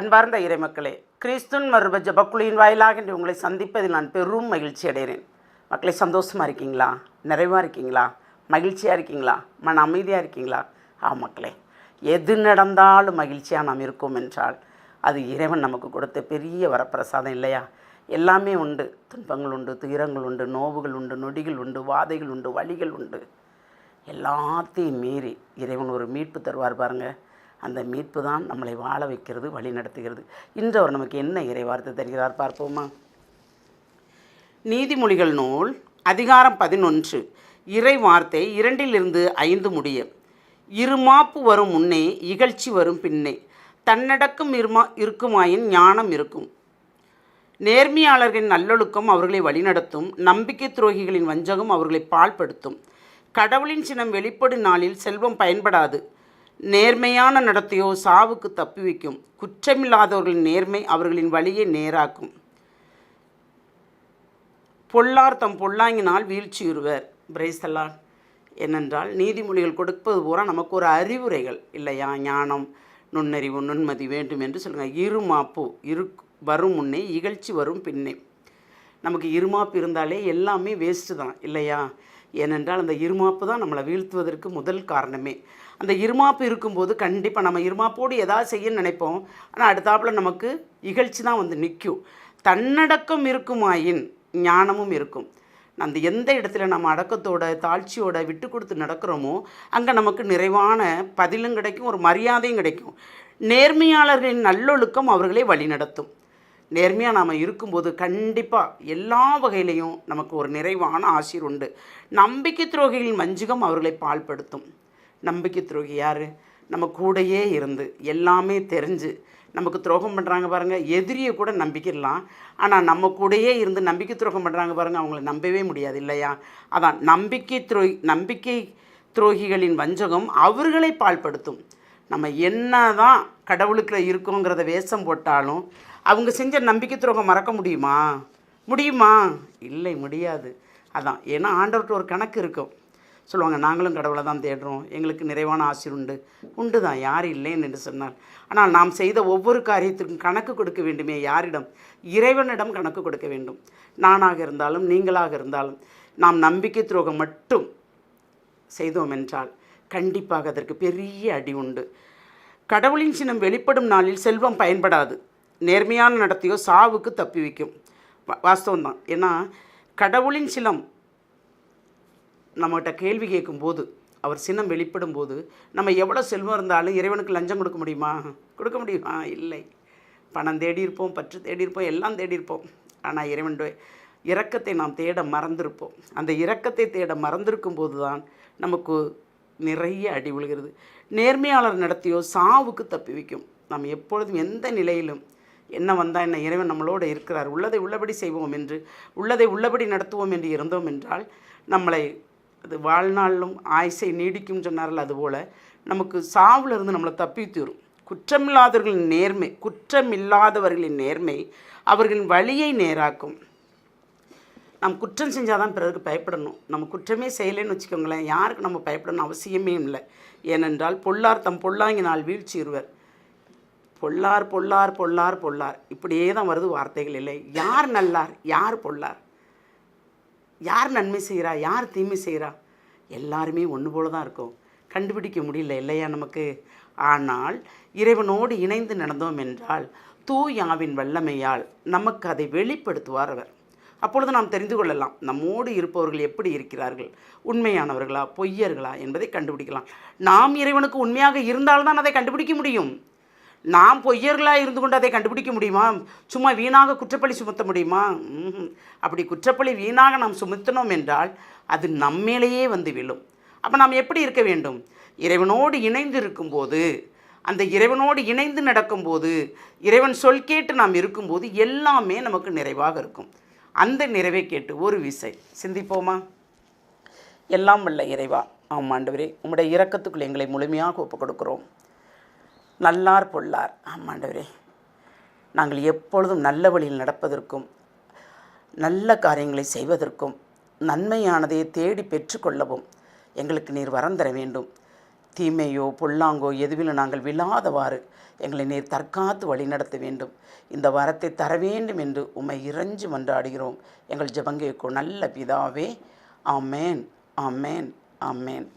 அன்பார்ந்த இறைமக்களே, கிறிஸ்துவின் மறுப ஜபக்குழியின் வாயிலாக இன்று உங்களை சந்திப்பதில் நான் பெரும் மகிழ்ச்சி அடைகிறேன். மக்களை, சந்தோஷமாக இருக்கீங்களா? நிறைவாக இருக்கீங்களா? மகிழ்ச்சியாக இருக்கீங்களா? மன அமைதியாக இருக்கீங்களா? மக்களே, எது நடந்தாலும் மகிழ்ச்சியாக நாம் இருக்கோம் என்றால் அது இறைவன் நமக்கு கொடுத்த பெரிய வரப்பிரசாதம் இல்லையா? எல்லாமே உண்டு. துன்பங்கள் உண்டு, துயரங்கள் உண்டு, நோவுகள் உண்டு, நொடிகள் உண்டு, வாதைகள் உண்டு, வலிகள் உண்டு. எல்லாத்தையும் மீறி இறைவன் ஒரு மீட்பு தருவார் பாருங்கள். அந்த மீட்பு தான் நம்மளை வாழ வைக்கிறது, வழி நடத்துகிறது. இன்று அவர் நமக்கு என்ன இறைவார்த்தை தருகிறார் பார்ப்போமா? நீதிமொழிகள் நூல் அதிகாரம் 11 இறை வார்த்தை 2-5 முடிய. இருமாப்பு வரும் முன்னே இகழ்ச்சி வரும் பின்னே, தன்னடக்கம் இருக்குமாயின் ஞானம் இருக்கும். நேர்மையாளர்களின் நல்லொழுக்கம் அவர்களை வழிநடத்தும், நம்பிக்கை துரோகிகளின் வஞ்சகம் அவர்களை பாழ்படுத்தும். கடவுளின் சினம் வெளிப்படும் நாளில் செல்வம் பயன்படாது. நேர்மையான நடத்தையோ சாவுக்கு தப்பி வைக்கும். குற்றமில்லாதவர்களின் நேர்மை அவர்களின் வழியை நேராக்கும். பொல்லார் தம் பொல்லாங்கினால் வீழ்ச்சியுறுவர். பிரைஸ்தலார். ஏனென்றால் நீதிமொழிகள் கொடுப்பது பூரா நமக்கு ஒரு அறிவுரைகள் இல்லையா? ஞானம், நுண்ணறிவு, நுண்மதி வேண்டும் என்று சொல்லுங்கள். இருமாப்பு வரும் முன்னே இகழ்ச்சி வரும் பின்னே. நமக்கு இருமாப்பு இருந்தாலே எல்லாமே வேஸ்ட்டு தான் இல்லையா? ஏனென்றால் அந்த இருமாப்பு தான் நம்மளை வீழ்த்துவதற்கு முதல் காரணமே. அந்த இருமாப்பு இருக்கும்போது கண்டிப்பாக நம்ம இருமாப்போடு எதாவது செய்ய நினைப்போம். ஆனால் அடுத்தாப்பில் நமக்கு இகழ்ச்சி தான் வந்து நிற்கும். தன்னடக்கம் இருக்குமாயின் ஞானமும் இருக்கும். அந்த எந்த இடத்துல நம்ம அடக்கத்தோட தாழ்ச்சியோட விட்டு கொடுத்து நடக்கிறோமோ அங்கே நமக்கு நிறைவான பதிலும் கிடைக்கும், ஒரு மரியாதையும் கிடைக்கும். நேர்மையாளர்களின் நல்லொழுக்கம் அவர்களை வழிநடத்தும். நேர்மையாக நாம் இருக்கும்போது கண்டிப்பாக எல்லா வகையிலையும் நமக்கு ஒரு நிறைவான ஆசீர் உண்டு. நம்பிக்கை துரோகிகளின் வஞ்சகம் அவர்களை பாழ்படுத்தும். நம்பிக்கை துரோகி யார்? நம்ம கூடையே இருந்து எல்லாமே தெரிஞ்சு நமக்கு துரோகம் பண்ணுறாங்க பாருங்கள். எதிரியை கூட நம்பிக்கிடலாம், ஆனால் நம்ம கூடையே இருந்து நம்பிக்கை துரோகம் பண்ணுறாங்க பாருங்கள், அவங்கள நம்பவே முடியாது இல்லையா? அதான் நம்பிக்கை துரோகிகளின் வஞ்சகம் அவர்களை பாழ்படுத்தும். நம்ம என்ன தான் கடவுளுக்குள்ள இருக்கோங்கிறத வேஷம் போட்டாலும் அவங்க செஞ்ச நம்பிக்கை துரோகம் மறக்க முடியுமா? இல்லை, முடியாது. அதான், ஏன்னா ஆண்டவர்கிட்ட ஒரு கணக்கு இருக்கும். சொல்லுவாங்க, நாங்களும் கடவுளை தான் தேடுறோம், எங்களுக்கு நிறைவான ஆசீர் உண்டு தான், யார் இல்லைன்னு என்று சொன்னார். ஆனால் நாம் செய்த ஒவ்வொரு காரியத்திற்கும் கணக்கு கொடுக்க வேண்டுமே. யாரிடம்? இறைவனிடம் கணக்கு கொடுக்க வேண்டும். நானாக இருந்தாலும் நீங்களாக இருந்தாலும் நாம் நம்பிக்கை துரோகம் மட்டும் செய்தோம் என்றால் கண்டிப்பாக அதற்கு பெரிய அடி உண்டு. கடவுளின் சினம் வெளிப்படும் நாளில் செல்வம் பயன்படாது. நேர்மையான நடத்தையோ சாவுக்கு தப்பி வைக்கும். வாஸ்தவம்தான். ஏன்னா கடவுளின் சினம் நம்மகிட்ட கேள்வி கேட்கும்போது, அவர் சினம் வெளிப்படும் போது நம்ம எவ்வளோ செல்வம் இருந்தாலும் இறைவனுக்கு லஞ்சம் கொடுக்க முடியுமா? இல்லை. பணம் தேடி இருப்போம், பற்று தேடி இருப்போம், எல்லாம் தேடி இருப்போம். ஆனால் இறைவனுடைய இரக்கத்தை நாம் தேட மறந்திருப்போம். அந்த இரக்கத்தை தேட மறந்திருக்கும் போது தான் நமக்கு நிறைய அடி விழுகிறது. நேர்மையாளர் நடத்தியோ சாவுக்கு தப்பி வைக்கும். நாம் எப்பொழுதும் எந்த நிலையிலும் என்ன வந்தால் என்ன, இறைவன் நம்மளோடு இருக்கிறார், உள்ளதை உள்ளபடி செய்வோம் என்று, உள்ளதை உள்ளபடி நடத்துவோம் என்று இருந்தோம் என்றால் நம்மளை அது வாழ்நாளும் ஆயுசை நீடிக்கும் சொன்னார்கள். அதுபோல் நமக்கு சாவிலிருந்து நம்மளை தப்பித்து வரும். குற்றமில்லாதவர்களின் நேர்மை அவர்களின் வழியை நேராக்கும். நாம் குற்றம் செஞ்சால் தான் பிறருக்கு பயப்படணும். நம்ம குற்றமே செய்யலைன்னு வச்சுக்கோங்களேன், யாருக்கு நம்ம பயப்படணும் அவசியமே இல்லை. ஏனென்றால் பொல்லார் தம் பொல்லாங்கினால் வீழ்ச்சியுறுவர். பொல்லார் பொல்லார் பொல்லார் பொல்லார் இப்படியே தான் வருது வார்த்தைகள் இல்லை. யார் நல்லார், யார் பொல்லார், யார் நன்மை செய்கிறா, யார் தீமை செய்கிறா, எல்லாருமே ஒன்று போல தான் இருக்கும். கண்டுபிடிக்க முடியல இல்லையா நமக்கு? ஆனால் இறைவனோடு இணைந்து நடந்தோம் என்றால் தூயாவின் வல்லமையால் நமக்கு அதை வெளிப்படுத்துவார் அவர். அப்பொழுது நாம் தெரிந்து கொள்ளலாம் நம்மோடு இருப்பவர்கள் எப்படி இருக்கிறார்கள், உண்மையானவர்களா பொய்யர்களா என்பதை கண்டுபிடிக்கலாம். நாம் இறைவனுக்கு உண்மையாக இருந்தால்தான் அதை கண்டுபிடிக்க முடியும். நாம் பொய்யர்களாக இருந்து கொண்டு அதை கண்டுபிடிக்க முடியுமா? சும்மா வீணாக குற்றப்பழி சுமத்த முடியுமா? அப்படி குற்றப்பழி வீணாக நாம் சுமத்தினோம் என்றால் அது நம்மேலேயே வந்து விழும். அப்போ நாம் எப்படி இருக்க வேண்டும்? இறைவனோடு இணைந்து இருக்கும்போது, அந்த இறைவனோடு இணைந்து நடக்கும்போது, இறைவன் சொல் கேட்டு நாம் இருக்கும்போது எல்லாமே நமக்கு நிறைவாக இருக்கும். அந்த நிறைவை கேட்டு ஒரு விசை சிந்திப்போமா? எல்லாம் வல்ல இறைவா, ஆமாண்டவரே, உம்முடைய இரக்கத்துக்குள் எங்களை முழுமையாக ஒப்புக் கொடுக்கிறோம். நல்லார் பொல்லார், ஆமாண்டவரே, நாங்கள் எப்பொழுதும் நல்ல வழியில் நடப்பதற்கும் நல்ல காரியங்களை செய்வதற்கும் நன்மையானதை தேடி பெற்றுக்கொள்ளவும் எங்களுக்கு நீர் வரம் தர வேண்டும். தீமையோ பொல்லாங்கோ எதுவிலும் நாங்கள் விழாதவாறு எங்களை நீர் தற்காத்து வழிநடத்த வேண்டும். இந்த வரத்தை தர வேண்டும் என்று உம்மை இறைஞ்சி மன்றாடுகிறோம். எங்கள் ஜெபங்கேற்கும் நல்ல பிதாவே. ஆமேன், ஆமேன், ஆமேன்.